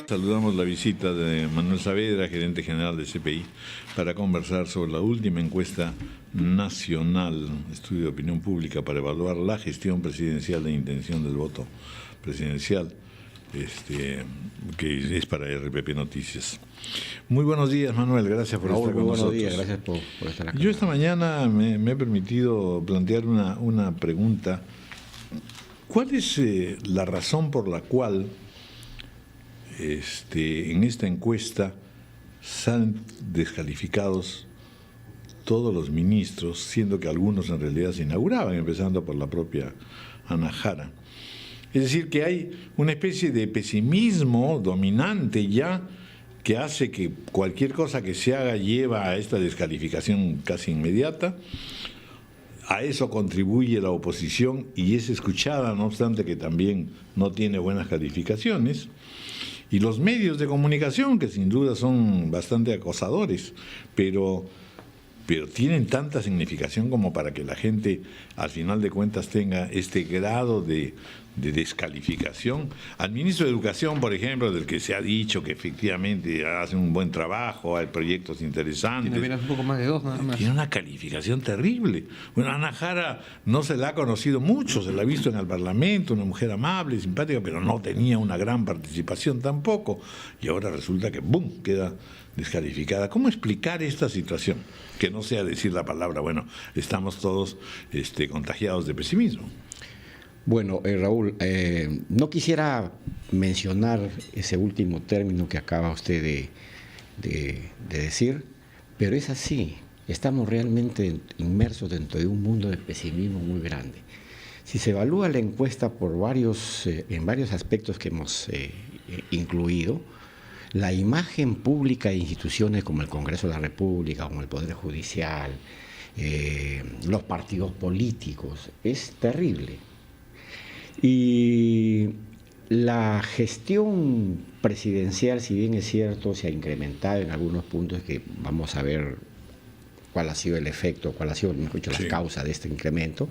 Saludamos la visita de Manuel Saavedra, gerente general de CPI, para conversar sobre la última encuesta nacional, estudio de opinión pública para evaluar la gestión presidencial de intención del voto presidencial, que es para RPP Noticias. Muy buenos días, Manuel, gracias por estar con nosotros. Buenos días, gracias por estar acá. Yo esta mañana me he permitido plantear una pregunta. ¿Cuál es la razón por la cual en esta encuesta salen descalificados todos los ministros, siendo que algunos en realidad se inauguraban, empezando por la propia Ana Jara? Es decir, que hay una especie de pesimismo dominante ya que hace que cualquier cosa que se haga lleva a esta descalificación casi inmediata. A eso contribuye la oposición y es escuchada, no obstante que también no tiene buenas calificaciones. Y los medios de comunicación, que sin duda son bastante acosadores, pero tienen tanta significación como para que la gente, al final de cuentas, tenga este grado de descalificación. Al ministro de Educación, por ejemplo, del que se ha dicho que efectivamente hace un buen trabajo, hay proyectos interesantes. Tiene apenas un poco más de 2, nada más. Tiene una calificación terrible. Bueno, Ana Jara no se la ha conocido mucho, se la ha visto en el Parlamento, una mujer amable, simpática, pero no tenía una gran participación tampoco. Y ahora resulta que, ¡bum!, queda descalificada. ¿Cómo explicar esta situación? Que no sea decir la palabra, bueno, estamos todos contagiados de pesimismo. Bueno, Raúl, no quisiera mencionar ese último término que acaba usted de decir, pero es así. Estamos realmente inmersos dentro de un mundo de pesimismo muy grande. Si se evalúa la encuesta por en varios aspectos que hemos incluido, la imagen pública de instituciones como el Congreso de la República, como el Poder Judicial, los partidos políticos, es terrible. Y la gestión presidencial, si bien es cierto, se ha incrementado en algunos puntos, que vamos a ver cuál ha sido el efecto, cuál ha sido, mejor dicho, la causa de este incremento,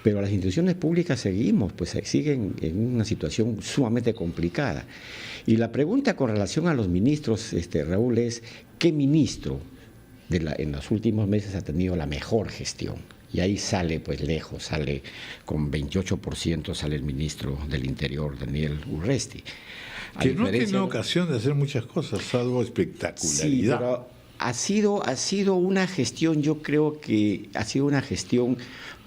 pero las instituciones públicas siguen en una situación sumamente complicada. Y la pregunta con relación a los ministros, Raúl, es ¿qué ministro en los últimos meses ha tenido la mejor gestión? Y ahí sale pues lejos, sale con 28%, sale el ministro del Interior, Daniel Urresti. Que no tiene ocasión de hacer muchas cosas, salvo espectacularidad. Sí, pero ha sido una gestión, yo creo que ha sido una gestión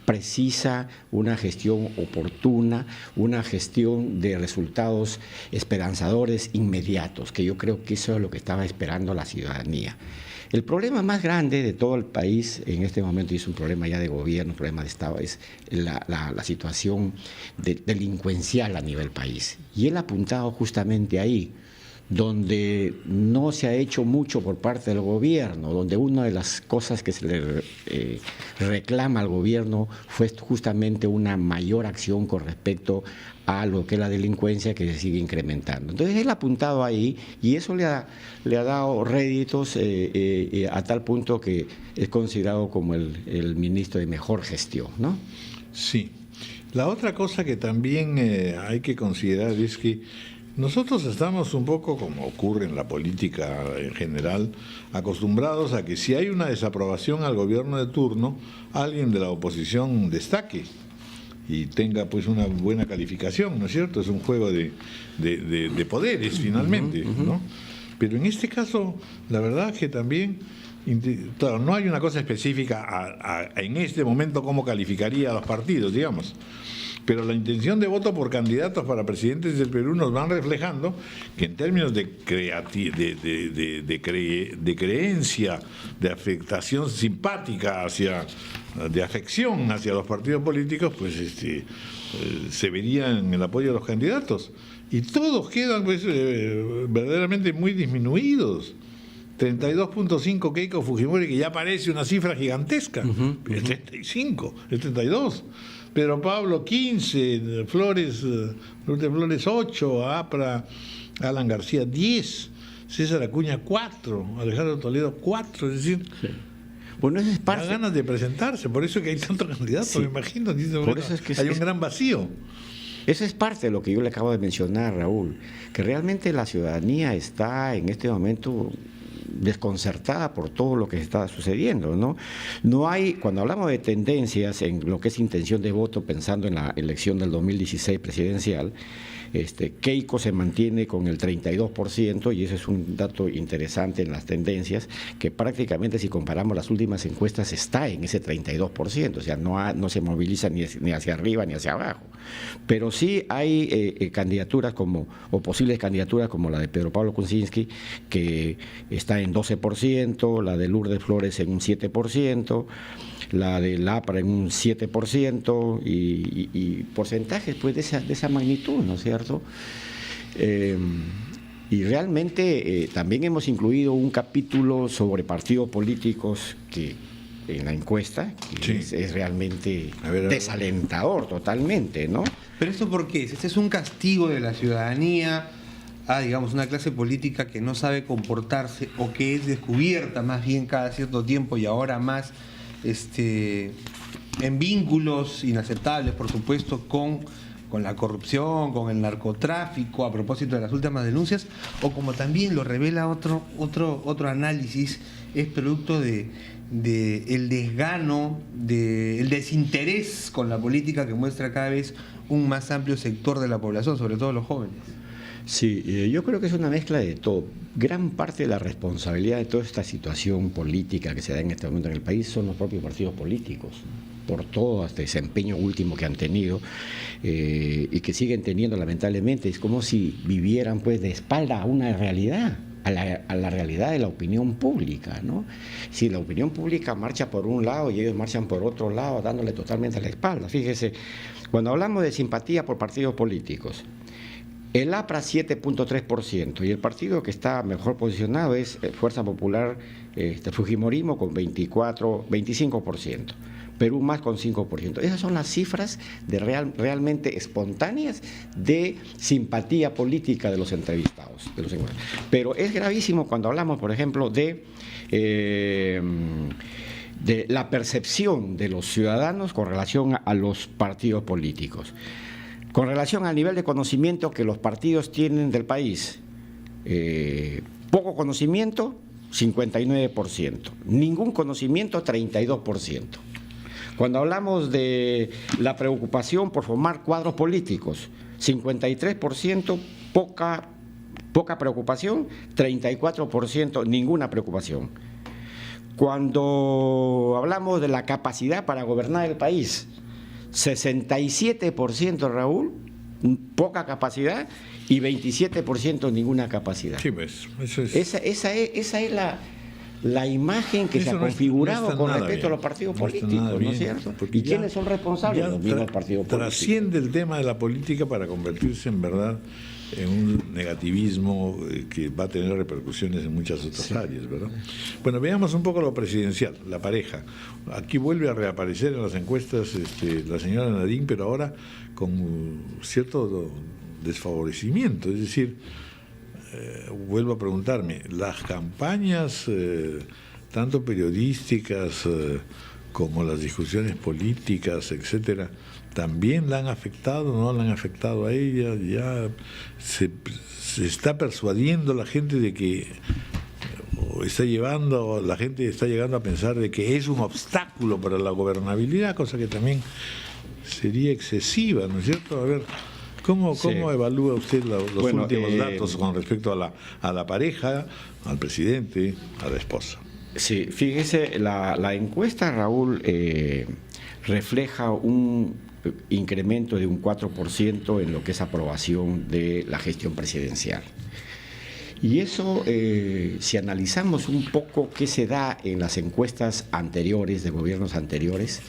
precisa, una gestión oportuna, una gestión de resultados esperanzadores inmediatos, que yo creo que eso es lo que estaba esperando la ciudadanía. El problema más grande de todo el país en este momento, y es un problema ya de gobierno, un problema de Estado, es la situación delincuencial a nivel país. Y él ha apuntado justamente ahí, donde no se ha hecho mucho por parte del gobierno, donde una de las cosas que se le reclama al gobierno fue justamente una mayor acción con respecto a lo que es la delincuencia, que se sigue incrementando. Entonces él ha apuntado ahí y eso le ha dado réditos a tal punto que es considerado como el ministro de mejor gestión, ¿no? Sí. La otra cosa que también hay que considerar es que nosotros estamos un poco, como ocurre en la política en general, acostumbrados a que si hay una desaprobación al gobierno de turno, alguien de la oposición destaque y tenga pues una buena calificación, ¿no es cierto? Es un juego de poderes finalmente, ¿no? Pero en este caso, la verdad que también, claro, no hay una cosa específica en este momento cómo calificaría a los partidos, digamos. Pero la intención de voto por candidatos para presidentes del Perú nos van reflejando que en términos de creencia, de afectación simpática de afección hacia los partidos políticos, pues se vería en el apoyo de los candidatos. Y todos quedan pues verdaderamente muy disminuidos. 32.5 Keiko Fujimori, que ya parece una cifra gigantesca, el 35, el 32. Pedro Pablo 15, Flores 8, APRA, Alan García 10, César Acuña 4, Alejandro Toledo 4, es decir, sí. Bueno, eso es parte. Da ganas de presentarse, por eso es que hay tantos candidatos, sí. Me imagino, por eso es que hay un gran vacío. Eso es parte de lo que yo le acabo de mencionar, Raúl, que realmente la ciudadanía está en este momento desconcertada por todo lo que está sucediendo, ¿no? No hay, cuando hablamos de tendencias en lo que es intención de voto, pensando en la elección del 2016 presidencial, Keiko se mantiene con el 32%, y eso es un dato interesante en las tendencias, que prácticamente si comparamos las últimas encuestas está en ese 32%, o sea, no se moviliza ni hacia arriba ni hacia abajo. Pero sí hay candidaturas o posibles candidaturas como la de Pedro Pablo Kuczynski, que está en 12%, la de Lourdes Flores en un 7%, la de Lapra en un 7%, y porcentajes pues de esa magnitud, ¿no es cierto? Y realmente también hemos incluido un capítulo sobre partidos políticos que en la encuesta, que sí, es realmente desalentador totalmente, ¿no? ¿Pero esto por qué es? ¿Este es un castigo de la ciudadanía a, digamos, una clase política que no sabe comportarse o que es descubierta más bien cada cierto tiempo y ahora más en vínculos inaceptables, por supuesto, con la corrupción, con el narcotráfico, a propósito de las últimas denuncias, o como también lo revela otro análisis, es producto de el desgano, el desinterés con la política que muestra cada vez un más amplio sector de la población, sobre todo los jóvenes? Sí, yo creo que es una mezcla de todo. Gran parte de la responsabilidad de toda esta situación política que se da en este momento en el país son los propios partidos políticos, por todo este desempeño último que han tenido y que siguen teniendo lamentablemente. Es como si vivieran pues de espalda a una realidad, a la realidad de la opinión pública, ¿no? Si la opinión pública marcha por un lado y ellos marchan por otro lado, dándole totalmente a la espalda. Fíjese, cuando hablamos de simpatía por partidos políticos, el APRA 7.3%, y el partido que está mejor posicionado es Fuerza Popular, Fujimorismo con 25%, Perú Más con 5%. Esas son las cifras realmente espontáneas de simpatía política de los entrevistados. Pero es gravísimo cuando hablamos, por ejemplo, de la percepción de los ciudadanos con relación a los partidos políticos. Con relación al nivel de conocimiento que los partidos tienen del país, poco conocimiento, 59%, ningún conocimiento, 32%. Cuando hablamos de la preocupación por formar cuadros políticos, 53%, poca preocupación, 34%, ninguna preocupación. Cuando hablamos de la capacidad para gobernar el país, 67%, Raúl, poca capacidad, y 27% ninguna capacidad. Sí, pues, eso es. Esa es la imagen que se ha configurado con respecto a los partidos políticos, ¿no es cierto? ¿Y quiénes son responsables? Los mismos partidos políticos. Trasciende el tema de la política para convertirse en verdad en un negativismo que va a tener repercusiones en muchas otras áreas, ¿verdad? Bueno, veamos un poco lo presidencial, la pareja. Aquí vuelve a reaparecer en las encuestas la señora Nadine, pero ahora con cierto desfavorecimiento, es decir, vuelvo a preguntarme, las campañas tanto periodísticas como las discusiones políticas, etcétera, ¿también la han afectado, no la han afectado a ella? Ya se está persuadiendo la gente de que la gente está llegando a pensar de que es un obstáculo para la gobernabilidad, cosa que también sería excesiva, ¿no es cierto? A ver, ¿cómo evalúa usted los últimos datos con respecto a la pareja, al presidente, a la esposa? Sí, fíjese, la encuesta, Raúl, refleja un incremento de un 4% en lo que es aprobación de la gestión presidencial. Y eso, si analizamos un poco qué se da en las encuestas anteriores, de gobiernos anteriores,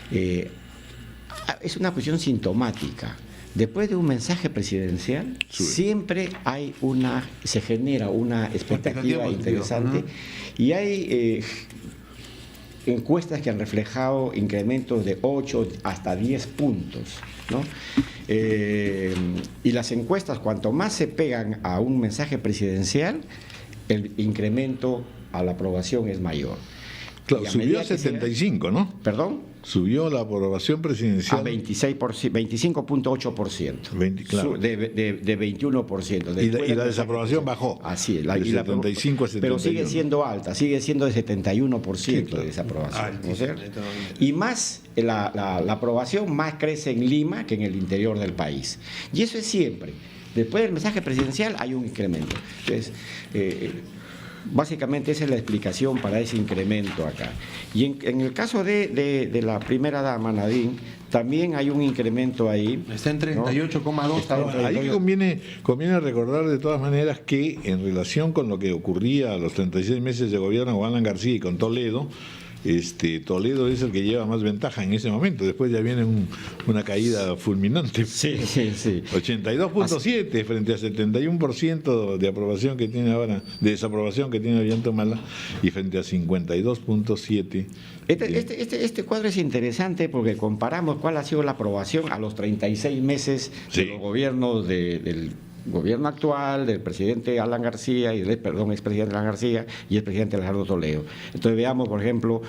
es una cuestión sintomática. Después de un mensaje presidencial, siempre se genera una expectativa interesante, y hay encuestas que han reflejado incrementos de 8 hasta 10 puntos, ¿no? Y las encuestas, cuanto más se pegan a un mensaje presidencial, el incremento a la aprobación es mayor. Claro, subió a 75, ¿no? ¿Perdón? subió la aprobación presidencial a 25.8%. 20, claro. De 21%. Y la desaprobación bajó. Así es. De 75 a 71. Pero sigue siendo alta, sigue siendo de 71% Sí, claro. de desaprobación. Altísimo, ¿no es cierto? totalmente. Y más, la aprobación más crece en Lima que en el interior del país. Y eso es siempre. Después del mensaje presidencial hay un incremento. Entonces, básicamente esa es la explicación para ese incremento acá. Y en el caso de la primera dama, Nadine, también hay un incremento ahí. Está en ¿no? 38,2. Está en Ahí conviene recordar de todas maneras que en relación con lo que ocurría a los 36 meses de gobierno con Alan García y con Toledo, Toledo es el que lleva más ventaja en ese momento. Después ya viene una caída fulminante. Sí. 82.7 frente a 71% de aprobación que tiene ahora, de desaprobación que tiene Ollanta-Humala, y frente a 52.7. Este cuadro es interesante porque comparamos cuál ha sido la aprobación a los 36 meses Sí. de los gobiernos del gobierno actual, del presidente Alan García, expresidente Alan García y el presidente Alejandro Toledo. Entonces veamos, por ejemplo,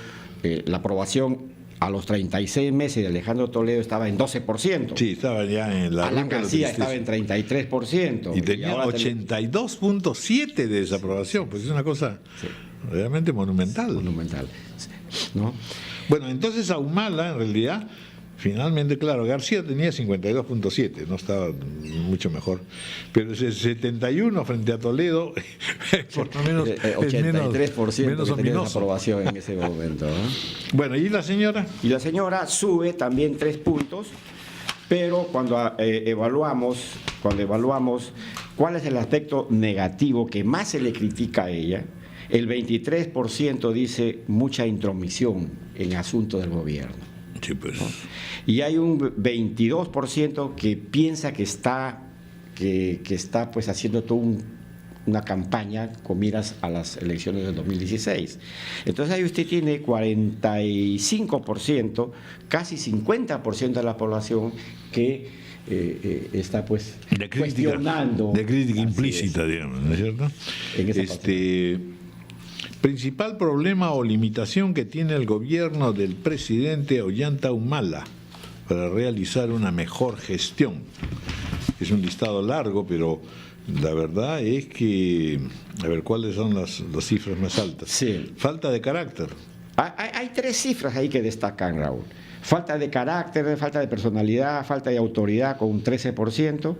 la aprobación a los 36 meses de Alejandro Toledo estaba en 12%. Sí, estaba ya en la Alan ruta de la García tristeza. estaba en 33%. Y tenía ahora 82.7 de desaprobación, pues es una cosa realmente monumental. monumental. ¿No? Bueno, entonces a Humala, en realidad, finalmente, claro, García tenía 52.7, no estaba mucho mejor, pero ese 71 frente a Toledo, por lo menos, es 83% menos que tenía ominoso. desaprobación en ese momento. ¿No? Bueno, ¿y la señora? Y la señora sube también 3 puntos, pero cuando evaluamos cuál es el aspecto negativo que más se le critica a ella, el 23% dice mucha intromisión en asuntos del gobierno. Sí, pues. Y hay un 22% que piensa que está pues haciendo toda una campaña con miras a las elecciones del 2016. Entonces ahí usted tiene 45%, casi 50% de la población que está pues cuestionando. De crítica Así implícita, es. digamos, ¿no es cierto? En esa Principal problema o limitación que tiene el gobierno del presidente Ollanta-Humala para realizar una mejor gestión. Es un listado largo, pero la verdad es que, a ver, ¿cuáles son las cifras más altas? Sí. Falta de carácter. Hay 3 cifras ahí que destacan, Raúl. Falta de carácter, falta de personalidad, falta de autoridad con un 13%,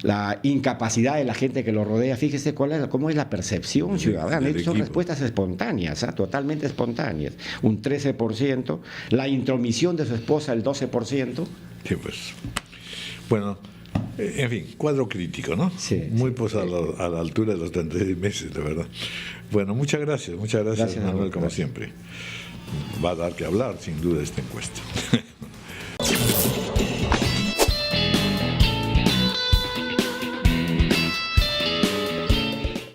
la incapacidad de la gente que lo rodea. Fíjese cómo es la percepción ciudadana. del Son equipo. respuestas espontáneas, totalmente espontáneas. Un 13%, la intromisión de su esposa, el 12%. Sí, pues. Bueno, en fin, cuadro crítico, ¿no? Sí, Muy sí. pues a la altura de los 36 meses, la verdad. Bueno, muchas gracias, Gracias, Manuel, como gracias. siempre. Va a dar que hablar, sin duda, esta encuesta.